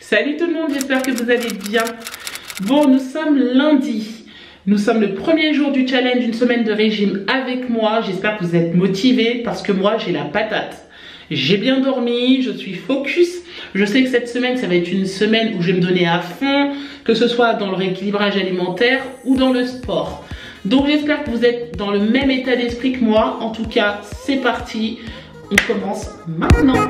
Salut tout le monde, j'espère que vous allez bien. Bon, nous sommes lundi. Nous sommes le premier jour du challenge, une semaine de régime avec moi. J'espère que vous êtes motivés parce que moi, j'ai la patate. J'ai bien dormi, je suis focus. Je sais que cette semaine, ça va être une semaine où je vais me donner à fond, que ce soit dans le rééquilibrage alimentaire ou dans le sport. Donc j'espère que vous êtes dans le même état d'esprit que moi. En tout cas, c'est parti. On commence maintenant.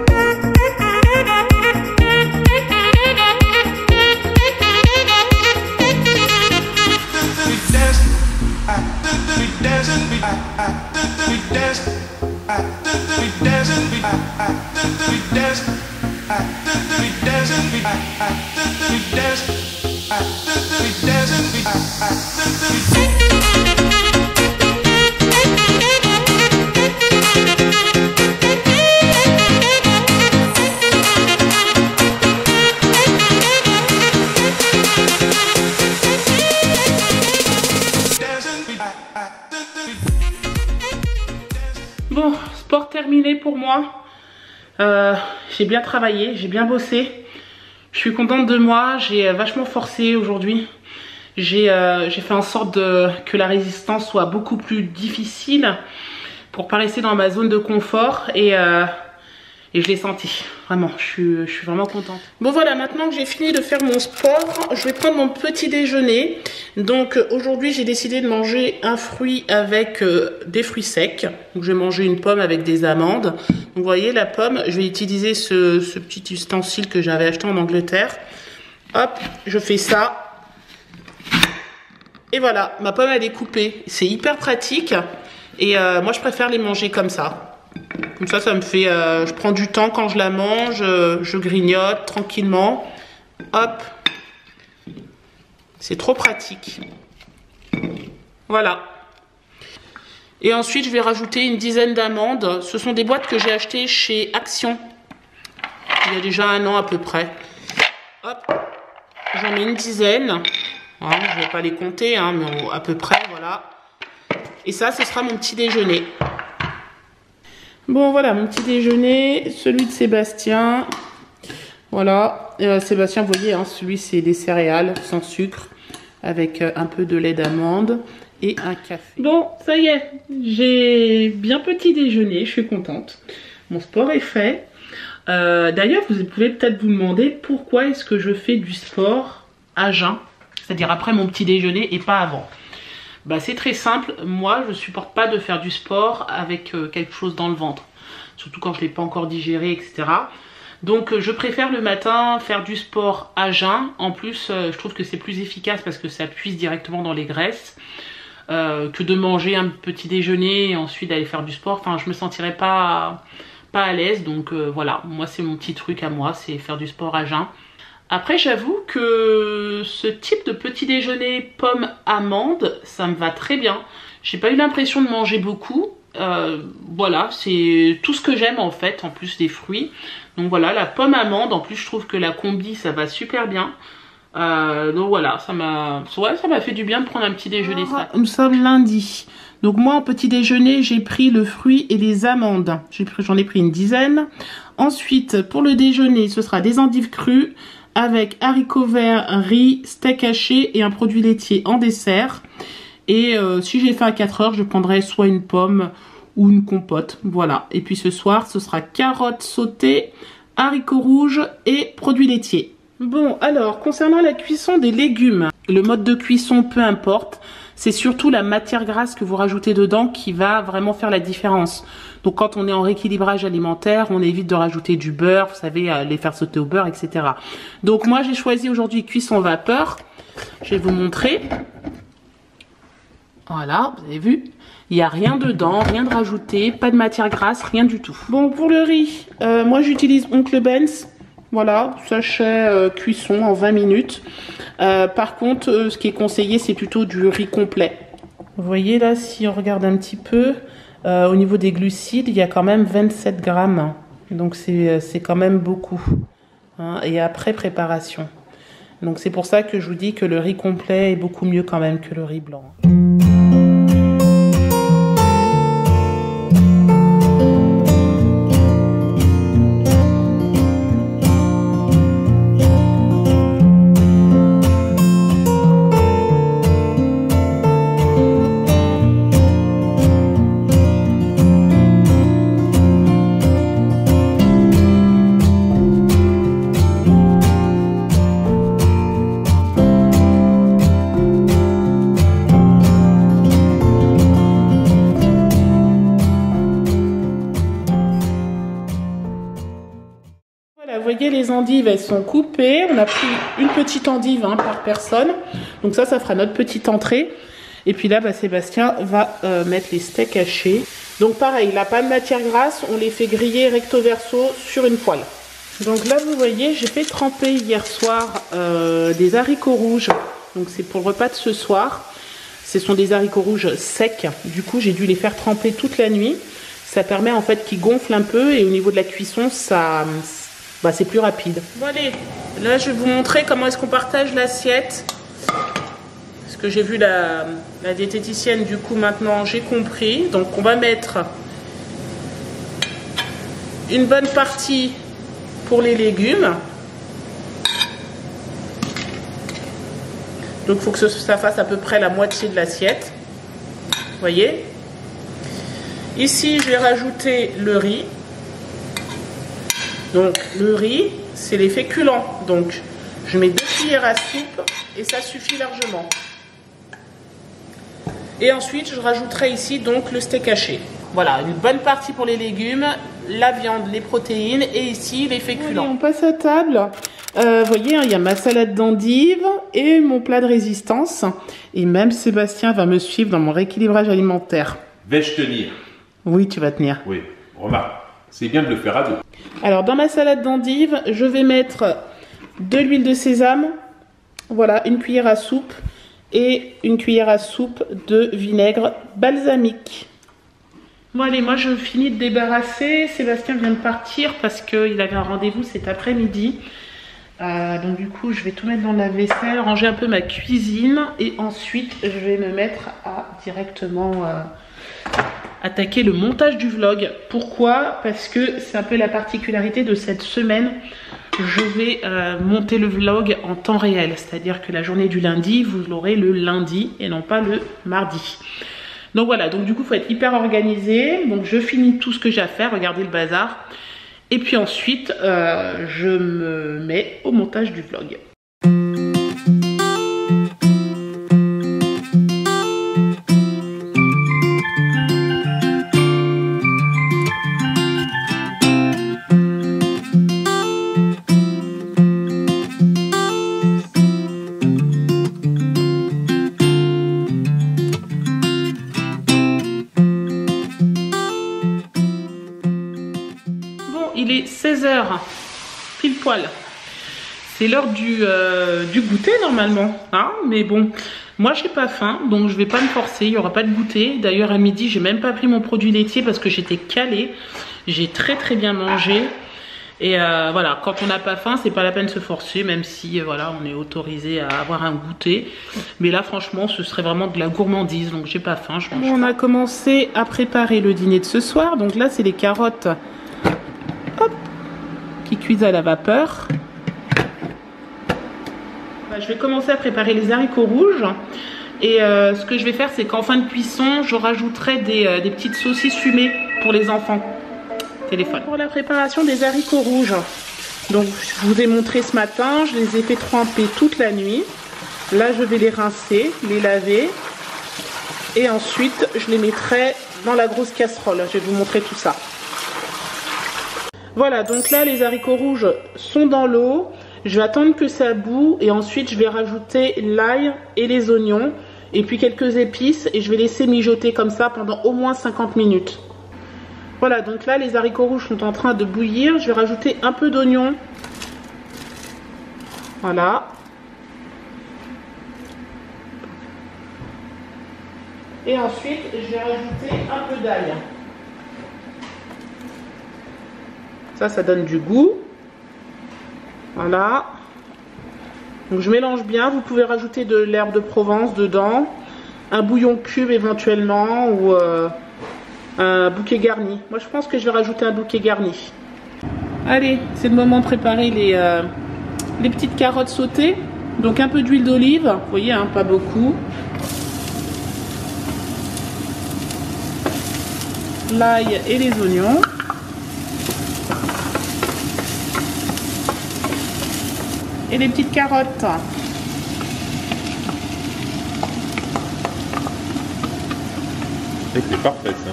Bon, sport terminé pour moi. J'ai bien travaillé, j'ai bien bossé. Je suis contente de moi, j'ai vachement forcé aujourd'hui. J'ai fait en sorte que la résistance soit beaucoup plus difficile pour pas rester dans ma zone de confort et je l'ai senti. Vraiment, je suis vraiment contente. Bon voilà, maintenant que j'ai fini de faire mon sport, je vais prendre mon petit déjeuner. Donc aujourd'hui, j'ai décidé de manger un fruit avec des fruits secs. Donc je vais manger une pomme avec des amandes. Donc vous voyez la pomme, je vais utiliser ce petit ustensile que j'avais acheté en Angleterre. Hop, je fais ça. Et voilà, ma pomme elle est coupée. C'est hyper pratique. Et moi je préfère les manger comme ça. Comme ça me fait, je prends du temps quand je la mange, je grignote tranquillement. Hop. C'est trop pratique. Voilà. Et ensuite, je vais rajouter une dizaine d'amandes. Ce sont des boîtes que j'ai achetées chez Action. Il y a déjà 1 an à peu près. Hop. J'en mets une dizaine. Hein, je ne vais pas les compter, hein, mais à peu près, voilà. Et ça, ce sera mon petit déjeuner. Bon voilà mon petit déjeuner, celui de Sébastien. Voilà, Sébastien, vous voyez, hein, celui c'est des céréales sans sucre avec un peu de lait d'amande et un café. Bon, ça y est, j'ai bien petit déjeuner, je suis contente. Mon sport est fait. D'ailleurs, vous pouvez peut-être vous demander pourquoi est-ce que je fais du sport à jeun, c'est-à-dire après mon petit déjeuner et pas avant. Bah, c'est très simple, moi je supporte pas de faire du sport avec quelque chose dans le ventre, surtout quand je l'ai pas encore digéré, etc. Donc je préfère le matin faire du sport à jeun. En plus je trouve que c'est plus efficace parce que ça puise directement dans les graisses que de manger un petit déjeuner et ensuite d'aller faire du sport. Enfin je me sentirais pas à l'aise, donc voilà, moi c'est mon petit truc à moi, c'est faire du sport à jeun. Après j'avoue que ce type de petit déjeuner pomme amande, ça me va très bien. J'ai pas eu l'impression de manger beaucoup. Voilà, c'est tout ce que j'aime en fait, en plus des fruits. Donc voilà, la pomme amande, en plus je trouve que la combi ça va super bien. Donc voilà, ça m'a fait du bien de prendre un petit déjeuner. Nous sommes lundi. Donc moi en petit déjeuner j'ai pris le fruit et les amandes. J'en ai pris une dizaine. Ensuite pour le déjeuner ce sera des endives crues avec haricots verts, riz, steak haché et un produit laitier en dessert. Et si j'ai faim à 4 heures, je prendrai soit une pomme ou une compote. Voilà. Et puis ce soir, ce sera carottes sautées, haricots rouges et produits laitiers. Bon, alors, concernant la cuisson des légumes, le mode de cuisson, peu importe. C'est surtout la matière grasse que vous rajoutez dedans qui va vraiment faire la différence. Donc quand on est en rééquilibrage alimentaire, on évite de rajouter du beurre, vous savez, les faire sauter au beurre, etc. Donc moi j'ai choisi aujourd'hui cuisson vapeur. Je vais vous montrer. Voilà, vous avez vu, il n'y a rien dedans, rien de rajouté, pas de matière grasse, rien du tout. Bon, pour le riz, moi j'utilise Oncle Ben's. Voilà, sachet cuisson en 20 minutes. Par contre, ce qui est conseillé, c'est plutôt du riz complet. Vous voyez là, si on regarde un petit peu, au niveau des glucides, il y a quand même 27 grammes. Donc c'est quand même beaucoup. Hein, et après préparation. Donc c'est pour ça que je vous dis que le riz complet est beaucoup mieux quand même que le riz blanc. Vous voyez, les endives, elles sont coupées. On a pris une petite endive par personne. Donc ça fera notre petite entrée. Et puis là, Sébastien va mettre les steaks hachés. Donc pareil, il n'a pas de matière grasse. On les fait griller recto verso sur une poêle. Donc là, vous voyez, j'ai fait tremper hier soir des haricots rouges. Donc c'est pour le repas de ce soir. Ce sont des haricots rouges secs. Du coup, j'ai dû les faire tremper toute la nuit. Ça permet en fait qu'ils gonflent un peu. Et au niveau de la cuisson, c'est plus rapide. Bon allez, là je vais vous montrer comment est-ce qu'on partage l'assiette. Parce que j'ai vu la diététicienne, du coup maintenant j'ai compris. Donc on va mettre une bonne partie pour les légumes. Donc il faut que ça fasse à peu près la moitié de l'assiette. Vous voyez. Ici je vais rajouter le riz. Donc le riz, c'est les féculents. Donc je mets 2 cuillères à soupe et ça suffit largement. Et ensuite je rajouterai ici donc le steak haché. Voilà, une bonne partie pour les légumes, la viande, les protéines et ici les féculents. Allez, on passe à table. Vous voyez, il y a ma salade d'endives et mon plat de résistance. Et même Sébastien va me suivre dans mon rééquilibrage alimentaire. Vais-je tenir? Oui, tu vas tenir. Oui, remarque, c'est bien de le faire à deux. Alors dans ma salade d'endives, je vais mettre de l'huile de sésame, voilà, une cuillère à soupe et une cuillère à soupe de vinaigre balsamique. Bon allez, moi je finis de débarrasser. Sébastien vient de partir parce qu'il avait un rendez-vous cet après-midi. Donc du coup je vais tout mettre dans la vaisselle, ranger un peu ma cuisine et ensuite je vais me mettre à directement attaquer le montage du vlog. Pourquoi? Parce que c'est un peu la particularité de cette semaine. Je vais monter le vlog en temps réel, c'est-à-dire que la journée du lundi, vous l'aurez le lundi et non pas le mardi. Donc voilà, donc du coup, il faut être hyper organisé. Donc je finis tout ce que j'ai à faire, regardez le bazar. Et puis ensuite, je me mets au montage du vlog. Il est 16h, pile poil. C'est l'heure du goûter normalement, hein, mais bon, moi j'ai pas faim, donc je vais pas me forcer, il n'y aura pas de goûter. D'ailleurs à midi, j'ai même pas pris mon produit laitier parce que j'étais calée. J'ai très bien mangé. Et voilà, quand on n'a pas faim, c'est pas la peine de se forcer, même si voilà, on est autorisé à avoir un goûter. Mais là, franchement, ce serait vraiment de la gourmandise, donc j'ai pas faim. On a commencé à préparer le dîner de ce soir. Donc là, c'est les carottes. Hop, qui cuisent à la vapeur. Je vais commencer à préparer les haricots rouges. Et ce que je vais faire, c'est qu'en fin de cuisson, je rajouterai des petites saucisses fumées pour les enfants. Téléphone. Pour la préparation des haricots rouges. Donc, je vous ai montré ce matin, je les ai fait tremper toute la nuit. Là, je vais les rincer, les laver. Et ensuite, je les mettrai dans la grosse casserole. Je vais vous montrer tout ça. Voilà, donc là les haricots rouges sont dans l'eau. Je vais attendre que ça bout et ensuite je vais rajouter l'ail et les oignons et puis quelques épices et je vais laisser mijoter comme ça pendant au moins 50 minutes. Voilà, donc là les haricots rouges sont en train de bouillir. Je vais rajouter un peu d'oignon. Voilà. Et ensuite je vais rajouter un peu d'ail. Ça donne du goût. Voilà. Donc je mélange bien. Vous pouvez rajouter de l'herbe de Provence dedans. Un bouillon cube éventuellement. Ou un bouquet garni. Moi je pense que je vais rajouter un bouquet garni. Allez, c'est le moment de préparer les petites carottes sautées. Donc un peu d'huile d'olive. Vous voyez, hein, pas beaucoup. L'ail et les oignons. Et les petites carottes. C'est parfait ça.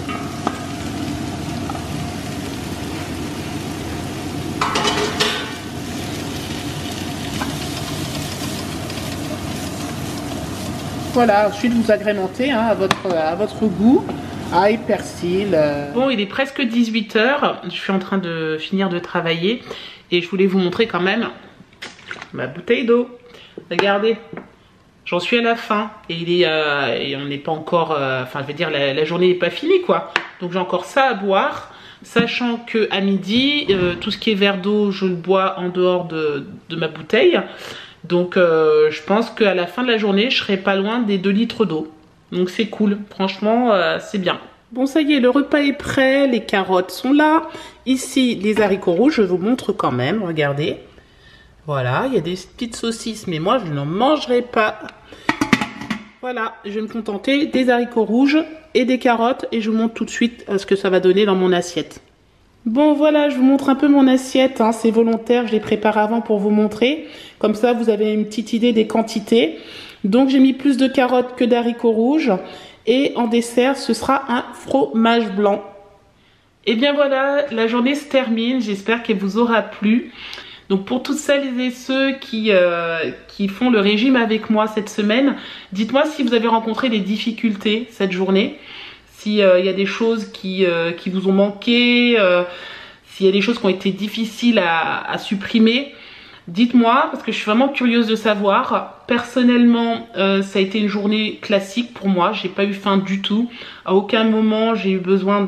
Voilà, ensuite vous agrémentez hein, à votre goût. Ail, persil. Bon, il est presque 18 h. Je suis en train de finir de travailler. Et je voulais vous montrer quand même ma bouteille d'eau. Regardez, j'en suis à la fin et et on n'est pas encore, enfin je veux dire la journée n'est pas finie quoi. Donc j'ai encore ça à boire, sachant que à midi tout ce qui est verre d'eau je le bois en dehors de ma bouteille. Donc je pense qu'à la fin de la journée je serai pas loin des 2 litres d'eau. Donc c'est cool, franchement c'est bien. Bon ça y est, le repas est prêt, les carottes sont là. Ici les haricots rouges, je vous montre quand même, regardez. Voilà, il y a des petites saucisses, mais moi, je n'en mangerai pas. Voilà, je vais me contenter des haricots rouges et des carottes. Et je vous montre tout de suite ce que ça va donner dans mon assiette. Bon, voilà, je vous montre un peu mon assiette. Hein, c'est volontaire, je l'ai préparé avant pour vous montrer. Comme ça, vous avez une petite idée des quantités. Donc, j'ai mis plus de carottes que d'haricots rouges. Et en dessert, ce sera un fromage blanc. Et bien voilà, la journée se termine. J'espère qu'elle vous aura plu. Donc pour toutes celles et ceux qui font le régime avec moi cette semaine, dites-moi si vous avez rencontré des difficultés cette journée, s'il y a des choses qui vous ont manqué, s'il y a des choses qui ont été difficiles à supprimer. Dites-moi parce que je suis vraiment curieuse de savoir. Personnellement, ça a été une journée classique pour moi. J'ai pas eu faim du tout. À aucun moment j'ai eu besoin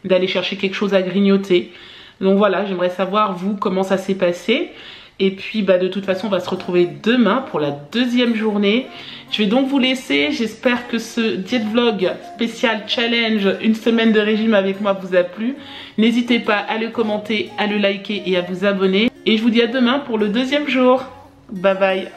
d'aller chercher quelque chose à grignoter. Donc voilà, j'aimerais savoir vous comment ça s'est passé. Et puis bah, de toute façon on va se retrouver demain pour la 2e journée. Je vais donc vous laisser. J'espère que ce diète vlog spécial challenge 1 semaine de régime avec moi vous a plu. N'hésitez pas à le commenter, à le liker et à vous abonner. Et je vous dis à demain pour le 2e jour. Bye bye.